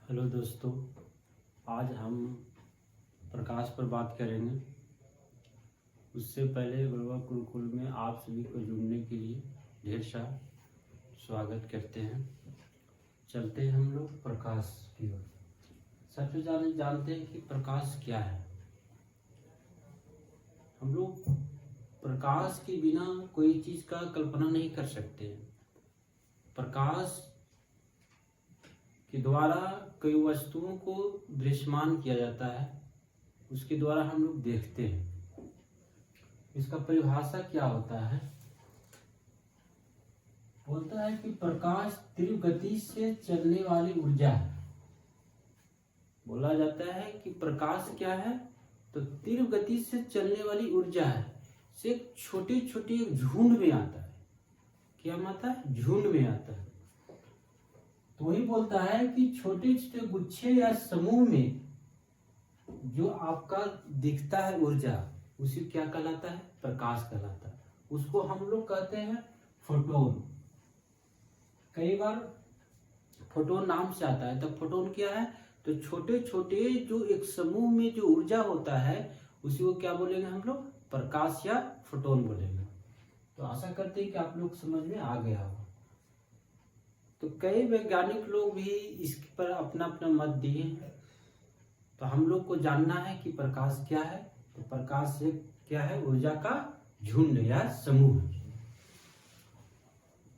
Hello दोस्तों, आज हम प्रकाश पर बात करेंगे। उससे पहले गुरुवा गुरुकुल में आप सभी को जुड़ने के लिए ढेर सारा स्वागत करते हैं। चलते हैं हम लोग प्रकाश की ओर। सबसे ज़्यादा जानते हैं कि प्रकाश क्या है। हम लोग प्रकाश के बिना कोई चीज़ का कल्पना नहीं कर सकते। प्रकाश के द्वारा कई वस्तुओं को दृश्यमान किया जाता है, उसके द्वारा हम लोग देखते हैं। इसका परिभाषा क्या होता है? बोलता है कि प्रकाश तीव्र गति से चलने वाली ऊर्जा है। बोला जाता है कि प्रकाश क्या है, तो तीव्र गति से चलने वाली ऊर्जा है। से छोटे छोटे झुंड में आता है। क्या आता है? झुंड में आता है। तो वही बोलता है कि छोटे छोटे गुच्छे या समूह में जो आपका दिखता है ऊर्जा, उसी क्या कहलाता है? प्रकाश कहलाता है। उसको हम लोग कहते हैं फोटोन। कई बार फोटोन नाम से आता है। तो फोटोन क्या है? तो छोटे छोटे जो एक समूह में जो ऊर्जा होता है, उसी को क्या बोलेंगे हम लोग? प्रकाश या फोटोन बोलेंगे। तो आशा करते हैं कि आप लोग समझ में आ गया होगा। तो कई वैज्ञानिक लोग भी इस पर अपना अपना मत दिए हैं। तो हम लोग को जानना है कि प्रकाश क्या है। तो प्रकाश से क्या है? ऊर्जा का झुंड या समूह।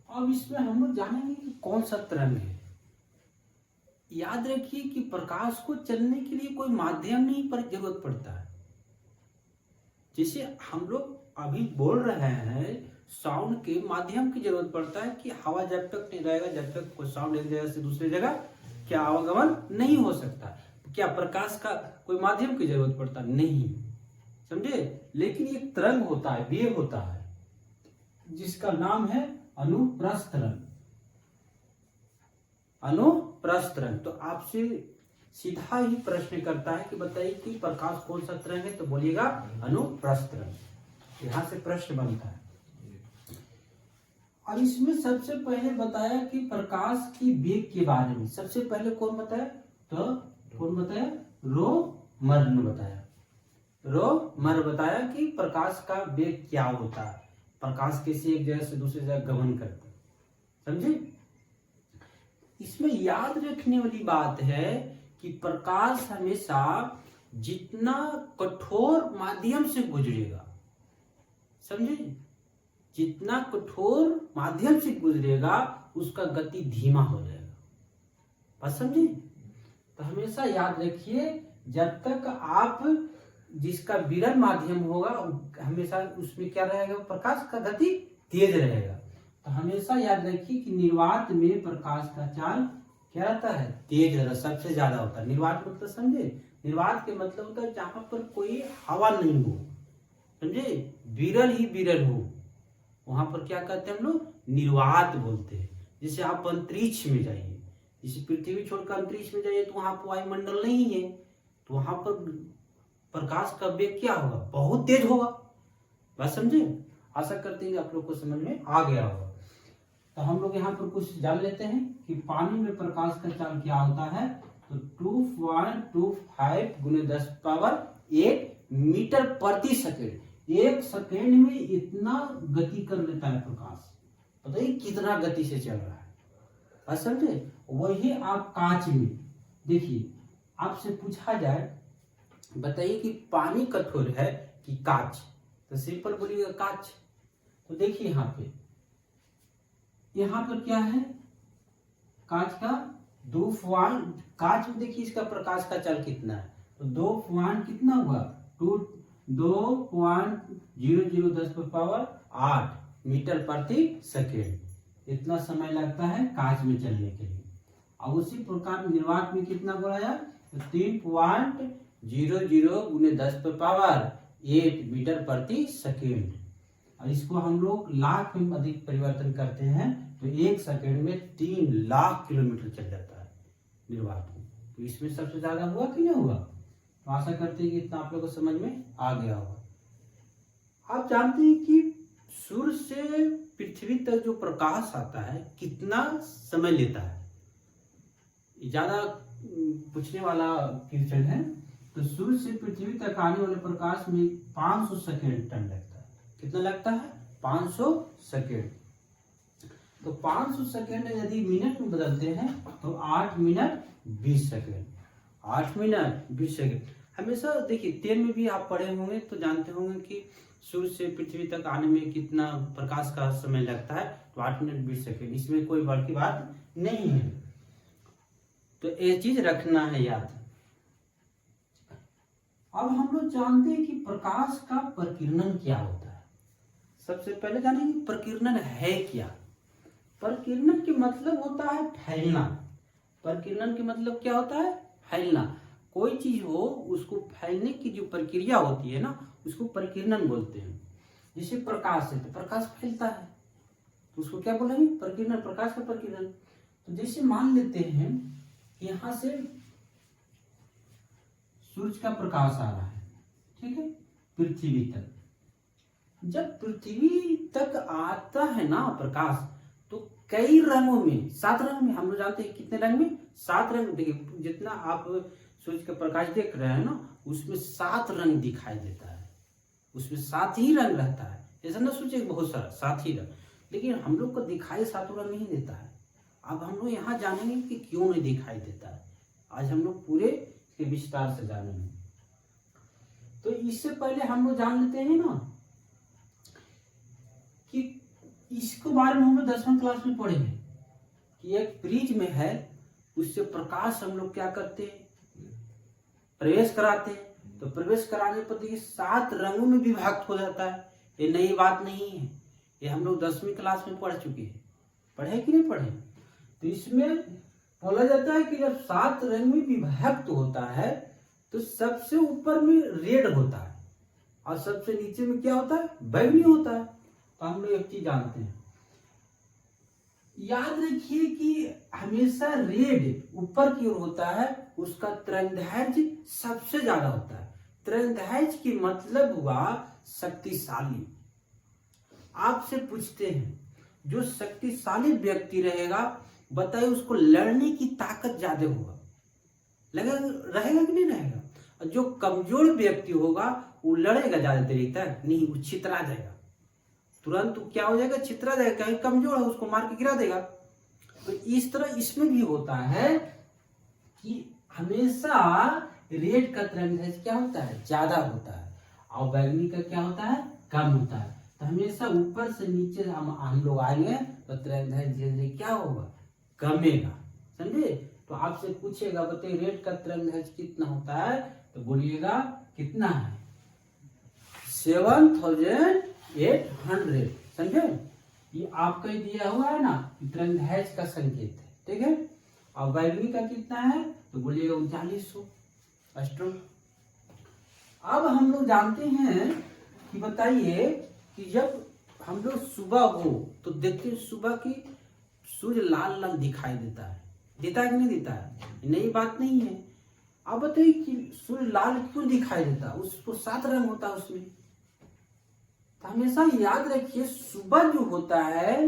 अब इसमें हम लोग जानेंगे कि कौन सा तरंग है। याद रखिए कि प्रकाश को चलने के लिए कोई माध्यम नहीं पर जरूरत पड़ता है। जैसे हम लोग अभी बोल रहे हैं, साउंड के माध्यम की जरूरत पड़ता है कि हवा जब तक नहीं रहेगा, जब तक कोई साउंड एक जगह से दूसरी जगह क्या आवागमन नहीं हो सकता। क्या प्रकाश का कोई माध्यम की जरूरत पड़ता? नहीं, समझे। लेकिन एक तरंग होता है, वेव होता है, जिसका नाम है अनुप्रस्थ तरंग। अनुप्रस्थ तरंग। तो आपसे सीधा ही प्रश्न करता है कि बताइए कि प्रकाश कौन सा तरंग है? तो बोलिएगा अनुप्रस्थ तरंग। यहां से प्रश्न बनता है। अब इसमें सबसे पहले बताया कि प्रकाश की वेग के बारे में। सबसे पहले कौन बताया? तो कौन बताया? रोमर ने बताया। रोमर बताया कि प्रकाश का वेग क्या होता है, प्रकाश कैसे एक जगह से दूसरी जगह गमन करता है। समझे? इसमें याद रखने वाली बात है कि प्रकाश हमेशा जितना कठोर माध्यम से गुजरेगा, समझे, जितना कठोर माध्यम से गुजरेगा उसका गति धीमा हो जाएगा। बात समझे? तो हमेशा याद रखिए, जब तक आप जिसका विरल माध्यम होगा हमेशा उसमें क्या रहेगा? प्रकाश का गति तेज रहेगा। तो हमेशा याद रखिए कि निर्वात में प्रकाश का चाल क्या रहता है? तेज रहता, सबसे ज्यादा होता है। निर्वात मतलब समझे? निर्वात के मतलब होता है जहां पर कोई हवा नहीं हो, समझे, विरल ही विरल हो, वहां पर क्या कहते हैं हम लोग? निर्वात बोलते हैं। जैसे आप अंतरिक्ष में जाइए, जैसे पृथ्वी छोड़कर अंतरिक्ष में जाइए तो वहां पर वायुमंडल नहीं है, तो वहां पर प्रकाश का वेग क्या होगा? बहुत तेज होगा। बात समझे? आशा करते हैं आप लोग को समझ में आ गया होगा। तो हम लोग यहाँ पर कुछ जान लेते हैं कि पानी में प्रकाश का चाल क्या होता है। तो 2.25 × 10⁸ मीटर प्रति सेकेंड। एक सेकेंड में इतना गति कर लेता है प्रकाश। बताइए कितना गति से चल रहा है। समझे? वही आप कांच में देखिए, आपसे पूछा जाए बताइए कि पानी कठोर है कि कांच, तो सिंपल बोलिएगा कांच। तो देखिए यहाँ पर क्या है? कांच का 2 कांच में देखिए इसका प्रकाश का चाल कितना है। तो 2 कितना हुआ? 2.0010⁸ मीटर प्रति सेकेंड। इतना समय लगता है कांच में चलने के लिए। और उसी प्रकार निर्वात में कितना बोला? 3.00 × 10⁸ मीटर प्रति सेकेंड। और इसको हम लोग लाख में अधिक परिवर्तन करते हैं तो एक सेकेंड में 3 लाख किलोमीटर चल जाता है निर्वात में। तो इसमें सबसे ज्यादा हुआ कि नहीं हुआ? तो आशा करते हैं कि इतना आप लोगों को समझ में आ गया होगा। आप जानते हैं कि सूर्य से पृथ्वी तक जो प्रकाश आता है कितना समय लेता है? ज्यादा पूछने वाला क्वेश्चन है। तो सूर्य से पृथ्वी तक आने वाले प्रकाश में 500 सेकेंड टाइम लगता है। कितना लगता है? 500 सेकेंड। तो 500 सेकेंड यदि मिनट में बदलते हैं तो 8 मिनट 20 सेकेंड। 8 minute 20 second. हमेशा देखिए 10 में भी आप पढ़े होंगे तो जानते होंगे कि सूर्य से पृथ्वी तक आने में कितना प्रकाश का समय लगता है, तो 8 मिनट 20 सेकेंड। इसमें कोई बड़ी की बात नहीं है, तो ये चीज रखना है याद। अब हम लोग जानते हैं कि प्रकाश का प्रकीर्णन क्या होता है। सबसे पहले जानेंगे प्रकीर्णन है क्या। प्रकीर्णन के मतलब होता है फैलना। प्रकीर्णन के मतलब क्या होता है? फैलना। कोई चीज हो उसको फैलने की जो प्रक्रिया होती है ना, उसको प्रकीर्णन बोलते हैं। जैसे प्रकाश है तो प्रकाश फैलता है, तो उसको क्या बोलेंगे? प्रकीर्णन। प्रकाश का प्रकीर्णन। तो जैसे मान लेते हैं कि यहां से सूरज का प्रकाश आ रहा है, ठीक है, पृथ्वी तक। जब पृथ्वी तक आता है ना प्रकाश, तो कई रंगों में, 7 रंग में, हम लोग जानते हैं कितने रंग में? 7 रंग। देखिए जितना आप सूरज का प्रकाश देख रहे हैं ना, उसमें 7 रंग दिखाई देता है। उसमें 7 ही रंग रहता है। ऐसा ना सोचे बहुत सारा 7 ही रंग, लेकिन हम लोग को दिखाई 7 रंग नहीं देता है। अब हम लोग यहाँ जानेंगे कि क्यों नहीं दिखाई देता है। आज हम लोग पूरे इसके विस्तार से जानेंगे। तो इससे पहले हम लोग जान लेते हैं ना कि इसके बारे में हम लोग 10वीं क्लास में पढ़ेंगे कि एक प्रिज्म में है, उससे प्रकाश हम लोग क्या करते हैं? प्रवेश कराते हैं। तो प्रवेश कराने पर देखिए 7 रंगों में विभाजित हो जाता है। ये नई बात नहीं है, ये हम लोग 10वीं क्लास में पढ़ चुके हैं। पढ़े कि नहीं पढ़े? तो इसमें बोला जाता है कि जब 7 रंग में विभक्त होता है तो सबसे ऊपर में रेड होता है और सबसे नीचे में क्या होता है? बैंगनी होता है। तो हम लोग एक चीज जानते हैं, याद रखिए कि हमेशा रेड ऊपर की ओर होता है, उसका तरंगदैर्घ्य सबसे ज्यादा होता है। तरंगदैर्घ्य की मतलब हुआ शक्तिशाली। आपसे पूछते हैं जो शक्तिशाली व्यक्ति रहेगा, बताइए उसको लड़ने की ताकत ज्यादा होगा, रहेगा कि नहीं रहेगा? और जो कमजोर व्यक्ति होगा वो लड़ेगा ज्यादा देर तक नहीं, वो छितरा जाएगा तुरंत। तो क्या हो जाएगा? छितरा जाएगा। कहीं कमजोर है उसको मार के गिरा देगा। तो इस तरह इसमें भी होता है कि हमेशा रेड का तरंगदैर्घ्य क्या होता है? ज्यादा होता है, और बैंगनी का क्या होता है? कम होता है। तो हमेशा ऊपर से नीचे हम लोग आएंगे तो तरंगदैर्घ्य धीरे धीरे क्या होगा? कमेगा। समझे? तो आपसे पूछेगा बताइए रेड का तरंगदैर्घ्य कितना होता है, तो बोलिएगा कितना है? 7800। समझे? ये आपका ही दिया हुआ है ना, तरंगदैर्घ्य का संकेत है, ठीक है। और बैंगनी का कितना है, तो बोलिएगा 3900 एस्ट्रोन। अब हम लोग जानते हैं कि बताइए कि जब हम लोग सुबह हो तो देखते हैं सुबह की सूर्य लाल लाल दिखाई देता है। देता है कि नहीं देता है? नई बात नहीं है। अब बताइए कि सूर्य लाल क्यों दिखाई देता है? उसको 7 रंग होता है उसमें। तो हमेशा याद रखिए सुबह जो होता है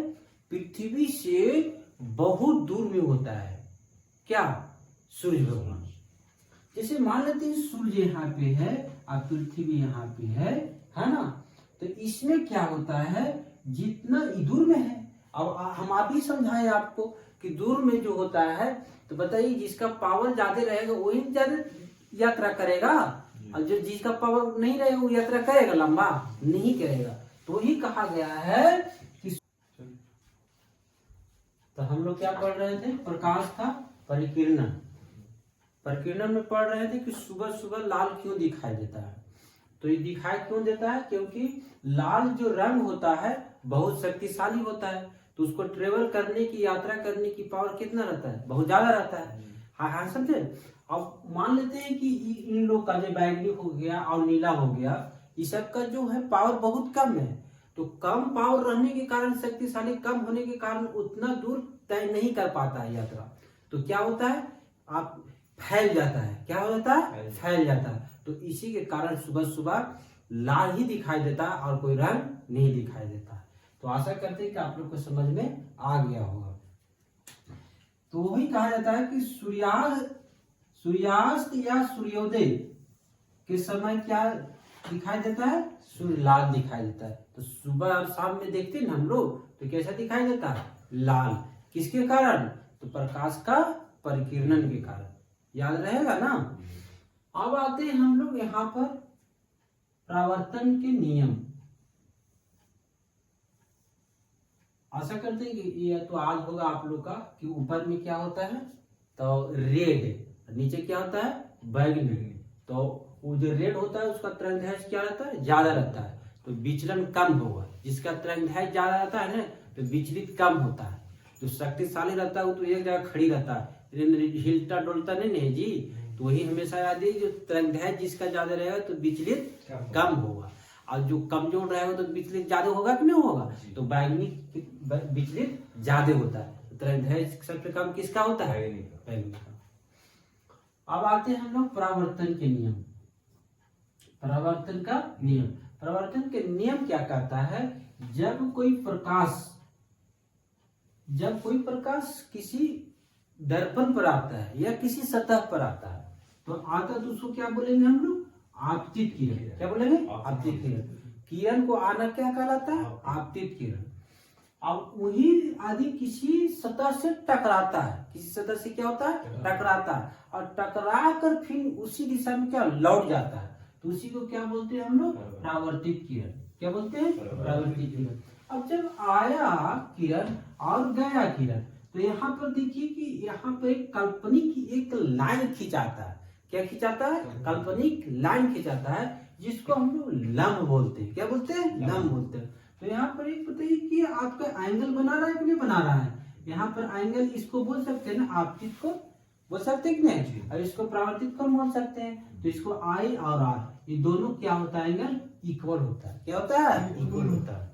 पृथ्वी से बहुत दूर में होता है। क्या? सूर्य भगवान। जैसे मान लेते हैं सूर्य यहाँ पे है और पृथ्वी यहाँ पे है ना? तो इसमें क्या होता है, जितना दूर में है, अब हम आप ही समझाएं आपको कि दूर में जो होता है, तो बताइए जिसका पावर ज्यादा रहेगा वही ज्यादा यात्रा करेगा, और जो जिसका पावर नहीं रहेगा वो यात्रा करेगा? लंबा नहीं करेगा। तो ही कहा गया है कि तो हम लोग क्या पढ़ रहे थे? प्रकाश का परिकीर्णन। परिकीर्णन में पढ़ रहे थे कि सुबह सुबह लाल क्यों दिखाई देता है। तो ये दिखाई क्यों देता है? क्योंकि लाल जो रंग होता है बहुत शक्तिशाली होता है, तो उसको ट्रेवल करने की, यात्रा करने की पावर कितना रहता है? बहुत ज्यादा रहता है। हाँ हाँ, समझे? अब मान लेते हैं कि इन लोग का जो बैंगनी हो गया और नीला हो गया, इस सब का जो है पावर बहुत कम है। तो कम पावर रहने के कारण, शक्तिशाली कम होने के कारण उतना दूर तय नहीं कर पाता है यात्रा। तो क्या होता है? आप फैल जाता है। क्या हो जाता है? फैल जाता है। तो इसी के कारण सुबह सुबह लाल ही दिखाई देता है और कोई रंग नहीं दिखाई देता। तो आशा करते हैं कि आप लोग को समझ में आ गया होगा। तो वही कहा जाता है कि सूर्यार्घ सूर्यास्त या सूर्योदय के समय क्या दिखाई देता है? सूर्य लाल दिखाई देता है। तो सुबह और शाम में देखते हैं ना हम लोग, तो कैसा दिखाई देता है? लाल। किसके कारण? तो प्रकाश का परिकिरणन के कारण। याद रहेगा ना। अब आते हैं हम लोग यहाँ पर परावर्तन के नियम। आशा करते हैं कि ये तो आज होगा आप लोग का कि ऊपर में क्या होता है तो रेड, नीचे क्या होता है? बैगनी। तो वो जो रेड होता है उसका तरंगदैर्घ्य क्या रहता है? ज्यादा रहता है, तो विचलन कम होगा। जिसका तरंगदैर्घ्य ज्यादा रहता है ना तो विचलित कम होता है। जो शक्तिशाली रहता है वो तो एक जगह खड़ी रहता है, हिलता डोलता नहीं है जी। तो वही हमेशा याद है, जो तरंगदैर्घ्य जिसका ज्यादा रहेगा तो विचलित कम होगा, और जो कमजोर रहेगा तो विचलित ज्यादा होगा कि नहीं होगा? तो बैगनी विचलित ज्यादा होता है। तरंगदैर्घ्य सबसे कम किसका होता है? बैगनी का। अब आते हैं हम लोग परावर्तन के नियम। परावर्तन का नियम, परावर्तन के नियम क्या कहता है? जब कोई प्रकाश किसी दर्पण पर आता है या किसी सतह पर आता है तो आता तो उसको क्या बोलेंगे हम लोग? आपतित किरण। क्या बोलेंगे? आपतित किरण। किरण को आना क्या कहलाता है? आपतित किरण। अब वही आदि किसी सतह से टकराता है, किसी सतह से क्या होता है? टकराता है, और टकरा कर फिर उसी दिशा में क्या लौट जाता है, तो उसी को क्या बोलते हैं हम लोग? परावर्तित किरण। क्या बोलते हैं? परावर्तित किरण। अब जब आया किरण और गया किरण, तो यहाँ पर देखिए कि यहाँ पर एक काल्पनिक एक लाइन खिंचाता है। क्या खिंचाता है? काल्पनिक लाइन खिंचाता है, जिसको हम लोग लंब बोलते हैं। क्या बोलते हैं? लंब बोलते हैं। तो यहाँ पर एक बताइए कि आपका एंगल बना रहा है कि नहीं बना रहा है? यहाँ पर एंगल इसको बोल सकते हैं ना, आपतित को बोल सकते हैं कि नहीं, और इसको परावर्तित को बोल सकते हैं। तो इसको आई और आर ये दोनों क्या होता है? एंगल इक्वल होता है। क्या होता है? इक्वल होता है।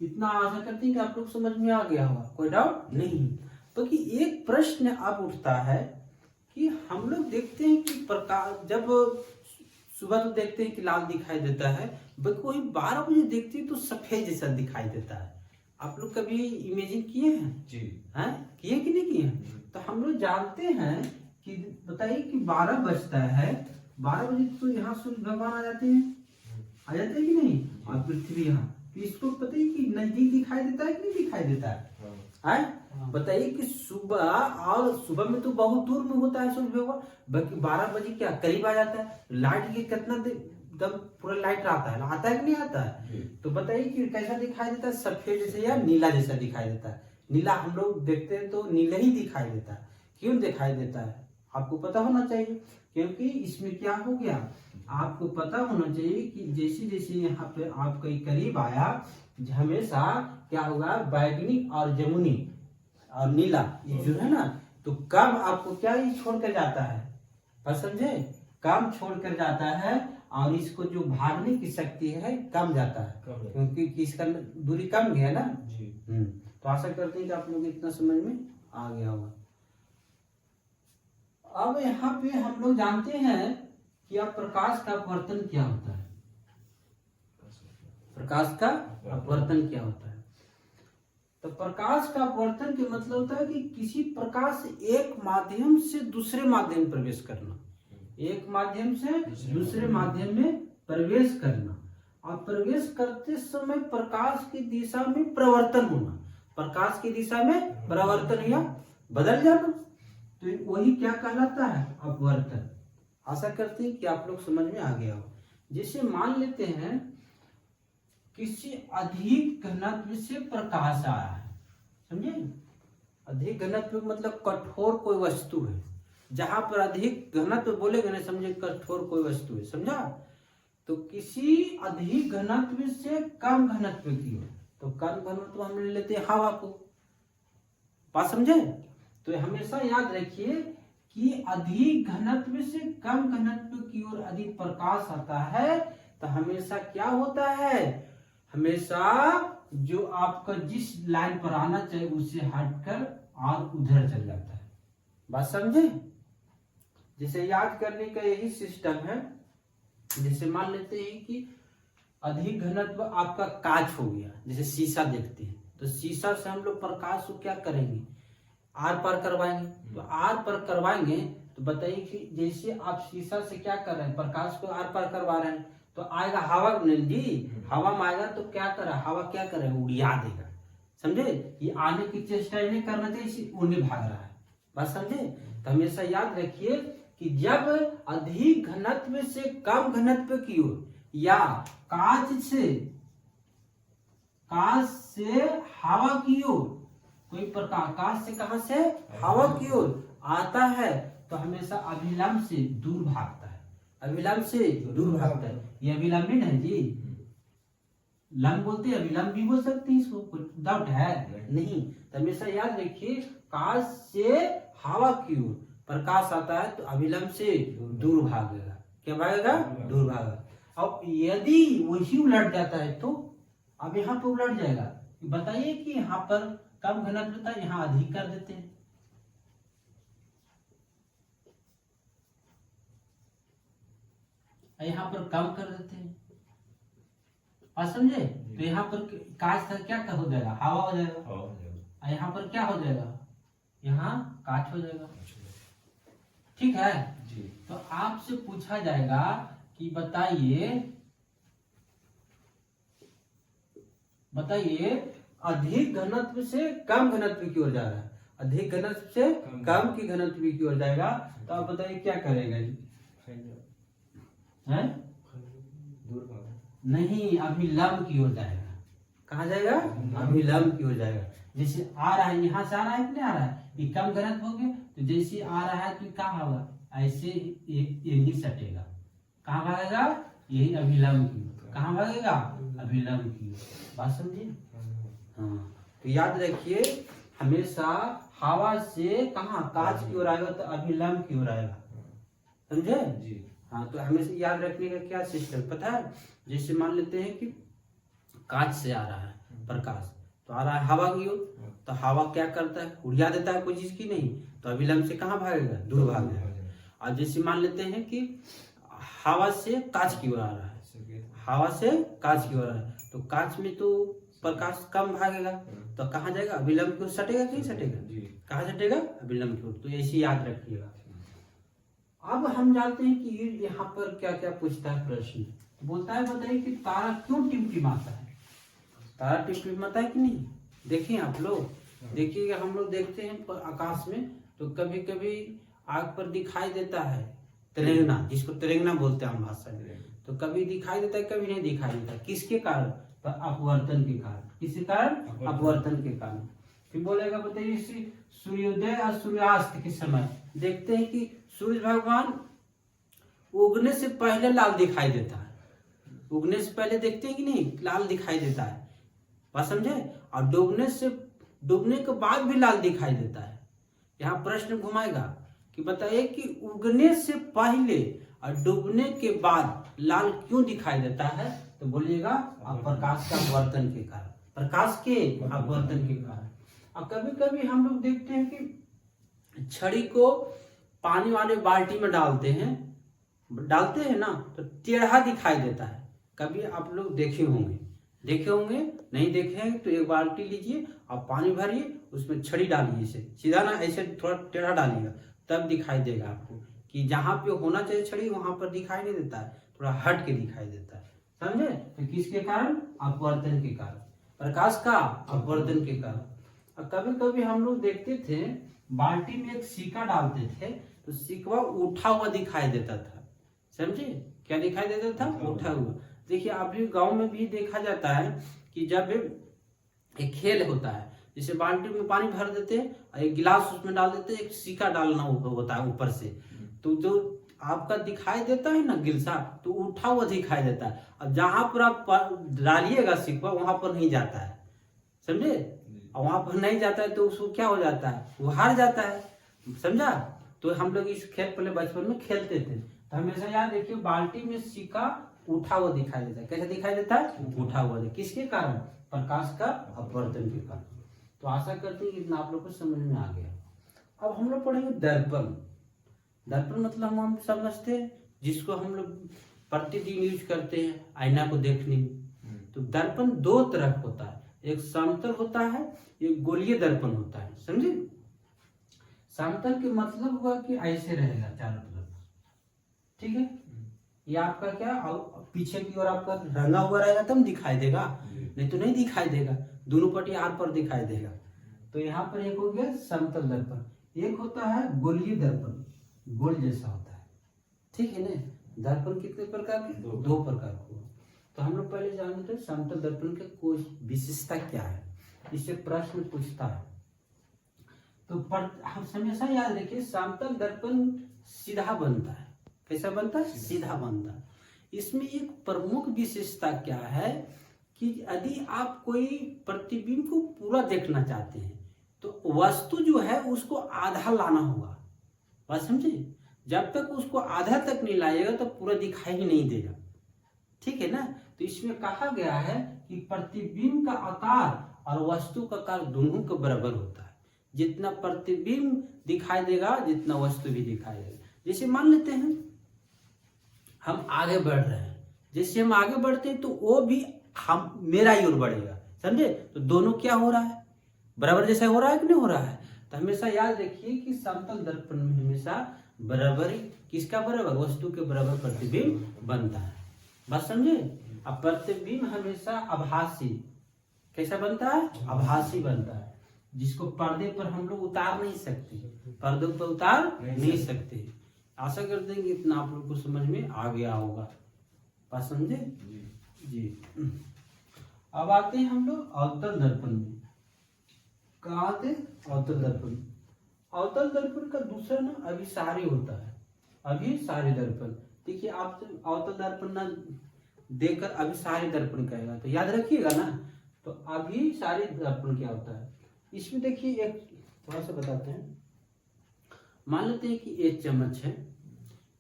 इतना आशा करते हैं कि आप लोग समझ में आ गया होगा, कोई डाउट नहीं। तो कि एक प्रश्न अब उठता है कि हम लोग देखते हैं कि प्रकाश जब सुबह तो देखते हैं कि लाल दिखाई देता है, वही 12 बजे देखते हैं तो सफेद जैसा दिखाई देता है। आप लोग कभी इमेजिन किए हैं जी? हैं किए कि नहीं किए? तो हम लोग जानते हैं कि बताइए कि 12 बजता है, 12 बजे तो यहाँ सूर्य भगवान आ जाते हैं, आ जाते हैं कि नहीं? और पृथ्वी यहाँ, तो इसको पता है कि नजदीक दिखाई देता है कि नहीं दिखाई देता है? बताइए कि सुबह में तो बहुत दूर में होता है सूर्य भगवान, बाकी 12 बजे क्या करीब आ जाता है। लाइट के कितना एकदम पूरा लाइट आता है कि नहीं आता है? तो बताइए कि कैसा दिखाई देता है? सफेद जैसे या नीला जैसा दिखाई देता है। नीला हम लोग देखते हैं तो नीला ही दिखाई देता है। क्यों दिखाई देता है? आपको पता होना चाहिए, क्योंकि इसमें क्या हो गया, आपको पता होना चाहिए कि जैसे जैसे यहाँ पे आप कहीं करीब आया हमेशा क्या होगा? बैगनी और जमुनी और नीला ये जो है ना, तो कम आपको क्या ये छोड़ कर जाता है? बस समझे? कम छोड़ कर जाता है, और इसको जो भागने की शक्ति है कम जाता है, क्योंकि इसका दूरी कम गया ना जी। तो आशा करते हैं कि आप लोग इतना समझ में आ गया होगा। अब यहाँ पे हम लोग जानते हैं कि अब प्रकाश का अपवर्तन क्या होता है। प्रकाश का अपवर्तन क्या होता है? तो प्रकाश का अपवर्तन के मतलब होता है कि किसी प्रकाश एक माध्यम से दूसरे माध्यम में प्रवेश करना, एक माध्यम से दूसरे माध्यम में प्रवेश करना, और प्रवेश करते समय प्रकाश की दिशा में परिवर्तन होना, प्रकाश की दिशा में परिवर्तन या बदल जाना, तो वही क्या कहलाता है? अपवर्तन। आशा करते हैं कि आप लोग समझ में आ गया हो। जैसे मान लेते हैं किसी अधिक घनत्व से प्रकाश आया है, समझे? अधिक घनत्व मतलब कठोर कोई वस्तु है, जहां पर अधिक घनत्व बोलेंगे ना समझे कठोर कोई वस्तु है, समझा? तो किसी अधिक घनत्व से कम घनत्व की हो, तो कम घनत्व हम ले लेते हैं हवा को, बात समझे? तो हमेशा याद रखिए कि अधिक घनत्व से कम घनत्व की ओर अधिक प्रकाश आता है, तो हमेशा क्या होता है? हमेशा जो आपका जिस लाइन पर आना चाहिए उससे हटकर और उधर चल जाता है, बात समझे? जैसे याद करने का यही सिस्टम है। जैसे मान लेते हैं कि अधिक घनत्व आपका कांच हो गया, जैसे शीशा देखते हैं, तो शीशा से हम लोग प्रकाश को क्या करेंगे? आर पार करवाएंगे। तो आर पार करवाएंगे तो बताइए कि जैसे आप शीशा से क्या कर रहे हैं, प्रकाश को आर पार करवा रहे हैं, तो आएगा हवा जी, हवा में आएगा तो क्या कर रहा है, हवा क्या कर रहा है, उड़िया देगा। समझे, ये आने की चेष्टा ही नहीं करना चाहिए, उन्हें भाग रहा है। बात समझे। तो हमेशा याद रखिए कि जब अधिक घनत्व से कम घनत्व की ओर या कांच से हवा की ओर कोई प्रकाश कांच से कहां से हवा की ओर आता है तो हमेशा अभिलंब से दूर भागता है, अभिलंब से दूर भागता है। ये अभिलंबी है जी, लंब बोलते हैं, अभिलंब भी बोल सकते हैं, इसको कोई डाउट है नहीं। तो हमेशा याद रखिए कांच से हवा की ओर प्रकाश आता है तो अभिलंब से दूर भागेगा। क्या भागेगा, दूर भागेगा। अब यदि वही उलट जाता है तो अब यहाँ पर उलट जाएगा। बताइए कि यहाँ पर कम घनत्व था, यहाँ अधिक कर देते हैं, यहाँ पर कम कर देते हैं, और समझे। तो यहाँ पर कांच था, क्या हो जाएगा, हवा हो जाएगा। यहाँ पर क्या हो जाएगा, यहाँ कांच हो जाएगा। ठीक है जी। तो आपसे पूछा जाएगा कि बताइए अधिक घनत्व से कम घनत्व की ओर जा रहा है, अधिक घनत्व से कम की घनत्व की ओर जाएगा, तो आप बताइए क्या करेगा जी, है नहीं, अभिलंब की ओर जाएगा। कहाँ जाएगा, अभिलंब की ओर जाएगा। जैसे आ रहा है, यहाँ से आ रहा है कि नहीं आ रहा है, ये कम घनत्व हो गया, तो जैसे आ रहा है तो कहाँ होगा, ऐसे यही सटेगा। कहाँ भागेगा, यही अभिलंब की ओर। कहाँ भागेगा, अभिलंब की ओर। बात समझिए। हाँ, तो याद रखिए हमेशा हवा से कहाँ कांच की ओर आएगा तो अभिलंब की ओर आएगा। समझे जी। हाँ, तो हमेशा याद रखने का क्या सिस्टम पता है। जैसे मान लेते हैं कि कांच से आ रहा है प्रकाश, तो आ रहा है हवा की ओर, तो हवा क्या करता है, उड़िया देता है कोई चीज की नहीं, तो अभिलंब से कहाँ भागेगा, दूर भागेगा। और जैसे मान लेते हैं कि हवा से कांच की ओर आ रहा है, हवा से कांच की ओर आ रहा है, तो कांच में तो प्रकाश कम भागेगा, तो कहाँ जाएगा, अभिलंब की ओर सटेगा कि नहीं सटेगा, कहाँ सटेगा, अभिलंब की ओर। तो ऐसे याद रखिएगा। अब हम जानते हैं कि यहाँ पर क्या क्या पूछता है प्रश्न। बोलता है बताइए कि तारा क्यों टिमटिमाता है, तारा टिमटिमाता है कि नहीं। देखिए आप लोग, देखिएगा हम लोग देखते हैं आकाश में तो कभी कभी आग पर दिखाई देता है तिरंगना, जिसको तिरंगना बोलते हैं हम भाषा में, तो कभी दिखाई देता है कभी नहीं दिखाई देता। किसके कारण, तो अपवर्तन के कारण। किसके कारण, अपवर्तन के कारण। फिर बोलेगा बताइए सूर्योदय और सूर्यास्त के समय देखते हैं कि सूर्य भगवान उगने से पहले लाल दिखाई देता है, उगने से पहले देखते हैं कि नहीं लाल दिखाई देता है, बात समझे। और डूबने के बाद भी लाल दिखाई देता है। यहाँ प्रश्न घुमाएगा कि बताइए कि उगने से पहले और डूबने के बाद लाल क्यों दिखाई देता है, तो बोलिएगा प्रकाश का अपवर्तन के कारण, प्रकाश के अपवर्तन के कारण। और कभी कभी हम लोग देखते हैं कि छड़ी को पानी वाले बाल्टी में डालते हैं ना, तो टेढ़ा दिखाई देता है। कभी आप लोग देखे होंगे नहीं देखे हैं तो एक बाल्टी लीजिए और पानी भरिए, उसमें छड़ी डालिए, इसे सीधा ना ऐसे थोड़ा टेढ़ा डालिएगा, तब दिखाई देगा आपको कि जहां पे होना चाहिए छड़ी वहां पर दिखाई नहीं देता है, थोड़ा हट के दिखाई देता है। समझे। तो किसके कारण, अपवर्तन के कारण, प्रकाश का अपवर्तन के कारण। और कभी कभी हम लोग देखते थे बाल्टी में एक सिक्का डालते थे तो सिक्का उठा हुआ दिखाई देता था। समझे, क्या दिखाई देता था, उठा हुआ। देखिए अभी गांव में भी देखा जाता है कि जब एक खेल होता है, जैसे बाल्टी में पानी भर देते हैं और एक गिलास उसमें डाल देते हैं, एक सिक्का डालना होता है ऊपर से, तो जो आपका दिखाई देता है ना गिलसा, तो उठा हुआ दिखाई देता है। अब जहां पर आप डालिएगा सिक्का वहां पर नहीं जाता है, समझे। और वहां पर नहीं जाता है तो उसको क्या हो जाता है, वो हार जाता है, समझा। तो हम लोग इस खेल पहले बचपन में खेलते थे, तो हमेशा याद रखिए बाल्टी में सिक्का उठा हुआ दिखाई देता है। कैसे दिखाई देता है, उठा हुआ। किसके कारण, प्रकाश का अपवर्तन के कारण। तो आशा करते हैं इतना आप लोग को समझ में आ गया। अब हम लोग पढ़ेंगे दर्पण। दर्पण मतलब हम समझते हैं जिसको हम लोग प्रतिदिन यूज करते हैं आईना को देखने में। तो दर्पण दो तरह का होता है, एक समतल होता है, एक गोलीय दर्पण होता है, समझे। समतल के मतलब हुआ कि ऐसे रहेगा चारों तरफ, ठीक है। ये आपका क्या पीछे की ओर आपका रंगा हुआ रहेगा तब दिखाई देगा, नहीं तो नहीं दिखाई देगा, दोनों पट्टी आर पर दिखाई देगा। तो यहाँ पर एक हो गया समतल दर्पण, एक होता है गोलीय दर्पण, गोल जैसा होता है, ठीक है ना। दर्पण कितने प्रकार के? दो प्रकार के। तो हम लोग पहले जानते थे समतल दर्पण के कोई विशेषता क्या है, इससे प्रश्न पूछता है। तो हम हमेशा याद रखिए समतल दर्पण सीधा बनता है। कैसा बनता है? सीधा बनता है। इसमें एक प्रमुख विशेषता क्या है कि यदि आप कोई प्रतिबिंब को पूरा देखना चाहते हैं तो वस्तु जो है उसको आधा लाना होगा, बात समझे। जब तक उसको आधा तक नहीं लाएगा तो पूरा दिखाई ही नहीं देगा, ठीक है ना। तो इसमें कहा गया है कि प्रतिबिंब का आकार और वस्तु का आकार दोनों के बराबर होता है। जितना प्रतिबिंब दिखाई देगा जितना वस्तु भी दिखाई देगा। जैसे मान लेते हैं हम आगे बढ़ रहे हैं, जैसे हम आगे बढ़ते हैं तो वो भी हम मेरा ही ओर बढ़ेगा, समझे। तो दोनों क्या हो रहा है? बराबर जैसा हो रहा है कि नहीं हो रहा है। तो हमेशा याद रखिए कि समतल दर्पण में हमेशा बराबरी किसका बराबर? वस्तु के बराबर प्रतिबिंब बनता है, बात समझे। अब प्रतिबिंब हमेशा आभासी, कैसा बनता है? आभासी बनता है, जिसको पर्दे पर हम लोग उतार नहीं सकते, पर्दों पर उतार नहीं सकते। आशा करते हैं कि इतना आप लोग को समझ में आ गया होगा, बात समझे जी। अब आते हैं हम लोग अवतल दर्पण में। कहाँ आते? अवतल दर्पण। अवतल दर्पण का दूसरा ना अभिसारी होता है, अभिसारी दर्पण। देखिए आप अवतल दर्पण ना देखकर अभिसारी दर्पण कहेगा तो याद रखिएगा ना। तो अभिसारी दर्पण क्या होता है? इसमें देखिए एक थोड़ा सा बताते हैं। मान लेते हैं कि एक चम्मच है,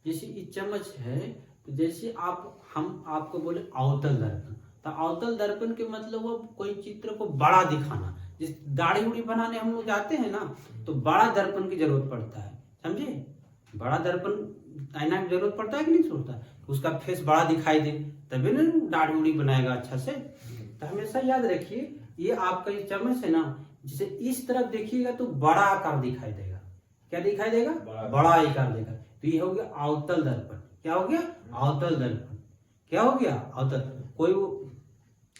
जैसे ये चम्मच है तो जैसे हम आपको बोले अवतल दर्पण, तो अवतल दर्पण के मतलब वो कोई चित्र को बड़ा दिखाना। जिस दाढ़ी उड़ी बनाने हम लोग जाते हैं ना तो बड़ा दर्पण की जरूरत पड़ता है, समझे। बड़ा दर्पण आईना की जरूरत पड़ता है कि नहीं पड़ता? उसका फेस बड़ा दिखाई दे तभी ना दाढ़ी उड़ी बनाएगा अच्छा से। तो हमेशा याद रखिए ये आपका ये चम्मच है ना, जिसे इस तरफ देखिएगा तो बड़ा आकार दिखाई देगा। क्या दिखाई देगा? बड़ा आकार देगा। तो ये हो गया अवतल दर्पण। क्या हो गया? अवतल दर्पण। क्या हो गया? अवतल। कोई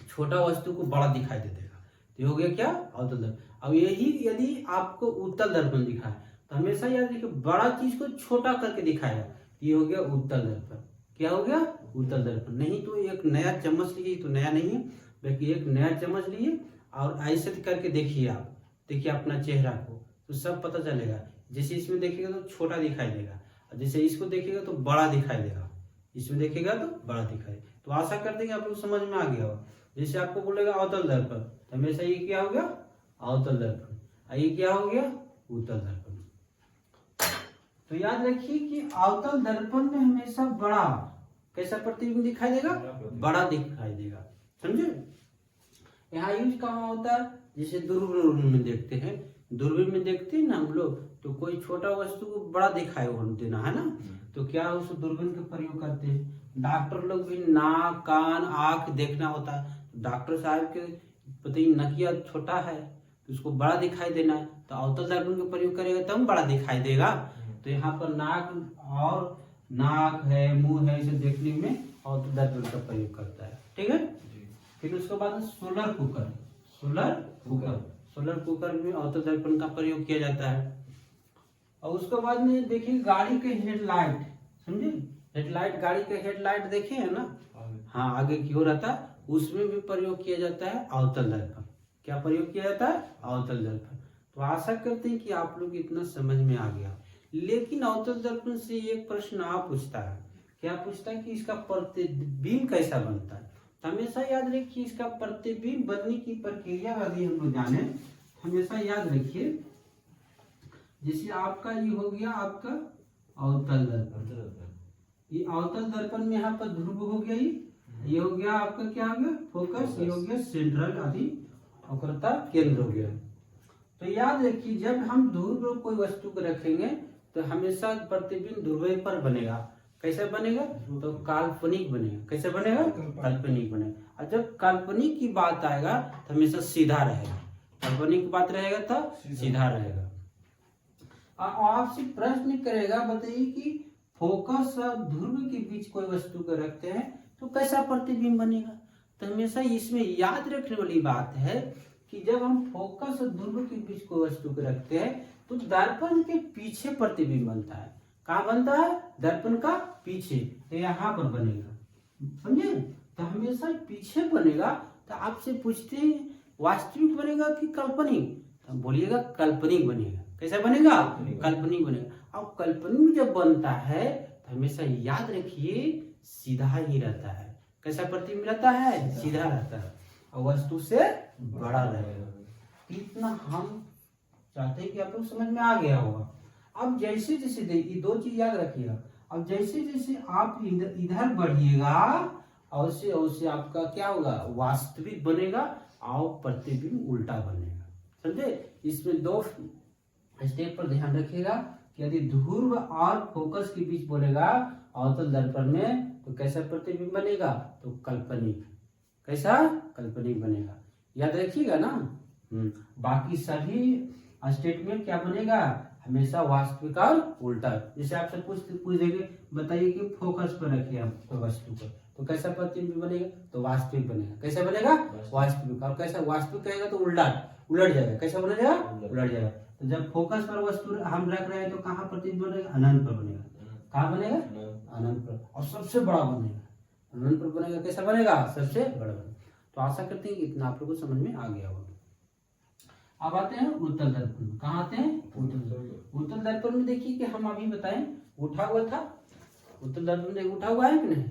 छोटा वस्तु को बड़ा दिखाई दे देगा तो ये हो गया क्या? अवतल दर्पण। अब यही यदि आपको उत्तल दर्पण दिखाए तो हमेशा याद रखिए बड़ा चीज को छोटा करके दिखाएगा, ये हो गया उत्तल दर्पण। क्या हो गया? उत्तल दर्पण। नहीं तो एक नया चम्मच लिए, तो नया नहीं है बल्कि एक नया चम्मच लिए और ऐसे करके देखिए आप, देखिए अपना चेहरा को तो सब पता चलेगा। जैसे इसमें देखिएगा तो छोटा दिखाई देगा, और जैसे इसको देखिएगा तो बड़ा दिखाई देगा, इसमें देखिएगा तो बड़ा दिखाई। तो आशा करते हैं कि आप लोग समझ में आ गया हो। जैसे आपको बोलेगा अवतल दर्पण तो हमेशा ये क्या हो गया? अवतल दर्पण। ये क्या हो गया? उत्तल दर्पण। तो याद रखिए कि अवतल दर्पण में हमेशा बड़ा कैसा प्रतिबिंब दिखाई देगा? बड़ा दिखाई देगा, समझे। यहाँ यूज कहाँ होता है? जैसे दूरबीन में देखते हैं, दूरबीन में देखते हैं ना हम लोग तो कोई छोटा वस्तु को बड़ा दिखाई देना है ना, तो क्या उस दूरबीन का प्रयोग करते हैं। डॉक्टर लोग भी नाक कान आंख देखना होता है, डॉक्टर साहब के पता ही नकिया छोटा है तो उसको बड़ा दिखाई देना है तो अवतल दर्पण का प्रयोग करेगा तब बड़ा दिखाई देगा। तो यहाँ पर नाक है मुंह है इसे देखने में अवतल दर्पण का प्रयोग करता है, ठीक है। फिर उसके बाद सोलर कुकर में अवतल दर्पण का प्रयोग किया जाता है। और उसके बाद में देखिए गाड़ी के हेडलाइट, समझे। हेडलाइट, गाड़ी के हेडलाइट देखे है ना, हाँ आगे की ओर रहता है, उसमें भी प्रयोग किया जाता है अवतल दर्पण। क्या प्रयोग किया जाता है? अवतल दर्पण। तो आशा करते हैं कि आप लोग इतना समझ में आ गया। लेकिन अवतल दर्पण से एक प्रश्न आप पूछता है, क्या पूछता है कि इसका प्रतिबिंब कैसा बनता है। हमेशा याद रखिए इसका प्रतिबिंब बनने की प्रक्रिया यदि हम लोग जाने, हमेशा याद रखिए जैसे आपका ये हो गया आपका अवतल दर्पण। ये अवतल दर्पण में यहाँ पर ध्रुव हो गया, ये हो गया आपका क्या हो गया? फोकस। ये हो गया सेंट्रल आदि वक्रता केंद्र हो गया। तो याद रखिए जब हम ध्रुव कोई वस्तु को रखेंगे तो हमेशा प्रतिबिंब ध्रुव पर बनेगा। कैसे बनेगा? तो काल्पनिक बनेगा। कैसे बनेगा? काल्पनिक बनेगा। और जब काल्पनिक की बात आएगा तो हमेशा सीधा रहेगा। काल्पनिक की बात रहेगा तो सीधा रहेगा। आपसे प्रश्न करेगा, बताइए कि फोकस और ध्रुव के बीच कोई वस्तु को रखते हैं तो कैसा प्रतिबिंब बनेगा। तो हमेशा इसमें याद रखने वाली बात है कि जब हम फोकस और ध्रुव के बीच कोई वस्तु को रखते हैं तो दर्पण के पीछे प्रतिबिंब बनता है। कहाँ बनता है? दर्पण का पीछे, तो यहाँ पर बनेगा, समझे। तो हमेशा पीछे बनेगा। तो आपसे पूछते हैं वास्तविक बनेगा कि काल्पनिक, तो बोलिएगा काल्पनिक बनेगा। कैसा बनेगा? काल्पनिक बनेगा। अब काल्पनिक जब बनता है तो हमेशा याद रखिए सीधा ही रहता है। कैसा प्रतिबिंब रहता है? सीधा रहता है और वस्तु से बड़ा रहेगा। इतना हम चाहते हैं कि आप लोग समझ में आ गया होगा। अब जैसे जैसे देखिए, दो चीज याद रखिएगा। अब जैसे जैसे आप इधर बढ़िएगा और उससे आपका क्या होगा? वास्तविक बनेगा और प्रतिबिंब उल्टा बनेगा, समझे। इसमें दो स्टेप पर ध्यान रखिएगा कि यदि ध्रुव और फोकस के बीच बोलेगा अवतल दर्पण में तो कैसा प्रतिबिंब बनेगा? तो काल्पनिक। कैसा? काल्पनिक बनेगा। याद रखिएगा ना। बाकी सभी स्टेटमेंट क्या बनेगा? हमेशा वास्तविक और उल्टा। जैसे आपसे पूछ देंगे, बताइए कि फोकस पर रखिए हम तो वस्तु को, तो कैसा प्रतिबिंब बनेगा? तो वास्तविक बनेगा। कैसा बनेगा? वास्तविक। और कैसा वास्तविक कहेगा तो उलट जाएगा। कैसा बनेगा? उलट जाएगा। तो जब फोकस पर वस्तु हम रख रहे हैं तो कहाँ प्रतिबिंब बनेगा? अनंत पर बनेगा। कहाँ बनेगा? अनंत पर। और सबसे बड़ा बनेगा, अनंत पर बनेगा। कैसा बनेगा? सबसे बड़ा बनेगा। तो आशा करते हैं कि इतना आप लोगों को समझ में आ गया होगा। अब आते हैं उत्तल दर्पण में। कहाँ आते हैं? उत्तल दर्पण में देखिए कि हम अभी बताएं उठा हुआ था। उत्तल दर्पण में उठा हुआ है कि नहीं?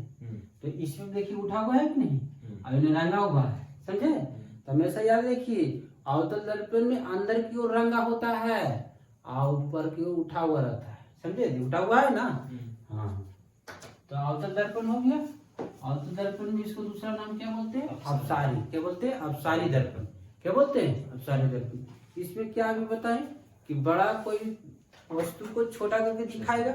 तो इसमें देखिए उठा हुआ है कि नहीं? अब इन्हें रंगा हुआ है, समझे। तो हमेशा याद रखिए अवतल दर्पण में अंदर की ओर रंगा होता है और ऊपर की ओर उठा हुआ रहता है, समझे। उठा हुआ है ना। हाँ, तो अवतल दर्पण हो गया। अवतल दर्पण में इसको दूसरा नाम क्या बोलते हैं? अपसारी। क्या बोलते हैं? अपसारी दर्पण। क्या बोलते हैं? अपसारी दर्पण। इसमें क्या अभी बताएं कि बड़ा कोई वस्तु को छोटा करके दिखाएगा।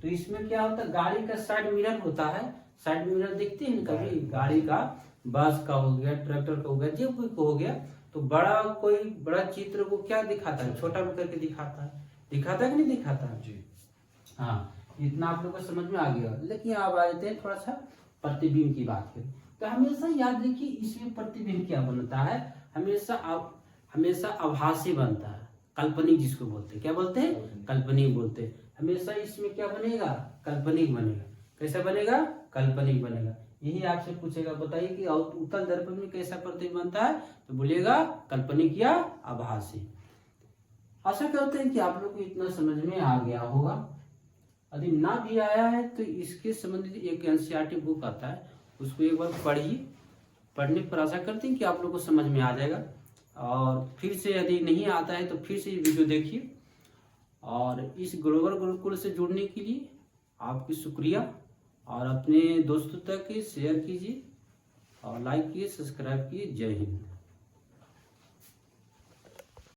तो इसमें क्या होता है? गाड़ी का साइड मिरर होता है। साइड मिरर देखते हैं कभी? गाड़ी का, बस का हो गया, ट्रैक्टर का हो गया, जो कोई को हो गया, तो कोई बड़ा चित्र को क्या दिखाता है? छोटा करके दिखाता है। दिखाता है कि नहीं दिखाता है? जी हाँ, इतना आप लोग को समझ में आ गया। लेकिन अब आ जाते हैं थोड़ा सा प्रतिबिंब की बात करें। तो हमेशा याद रखिए इसमें प्रतिबिंब क्या बनता है? हमेशा आभासी बनता है, काल्पनिक जिसको बोलते हैं। क्या बोलते हैं? काल्पनिक बोलते हैं। हमेशा इसमें क्या बनेगा? काल्पनिक बनेगा। कैसा बनेगा? काल्पनिक बनेगा। यही आपसे पूछेगा, बताइए कि उत्तल दर्पण में कैसा प्रतिबिंब बनता है? तो बोलिएगा काल्पनिक या आभासी। आशा करते हैं कि आप लोग को इतना समझ में आ गया होगा। यदि ना भी आया है तो इसके संबंधित एक एनसीईआरटी बुक आता है, उसको एक बार पढ़िए। पढ़ने पर आशा करते हैं कि आप लोग को समझ में आ जाएगा। और फिर से यदि नहीं आता है तो फिर से ये वीडियो देखिए। और इस ग्लोबल गुरुकुल से जुड़ने के लिए आपकी शुक्रिया। और अपने दोस्तों तक शेयर कीजिए और लाइक कीजिए, सब्सक्राइब कीजिए। जय हिंद।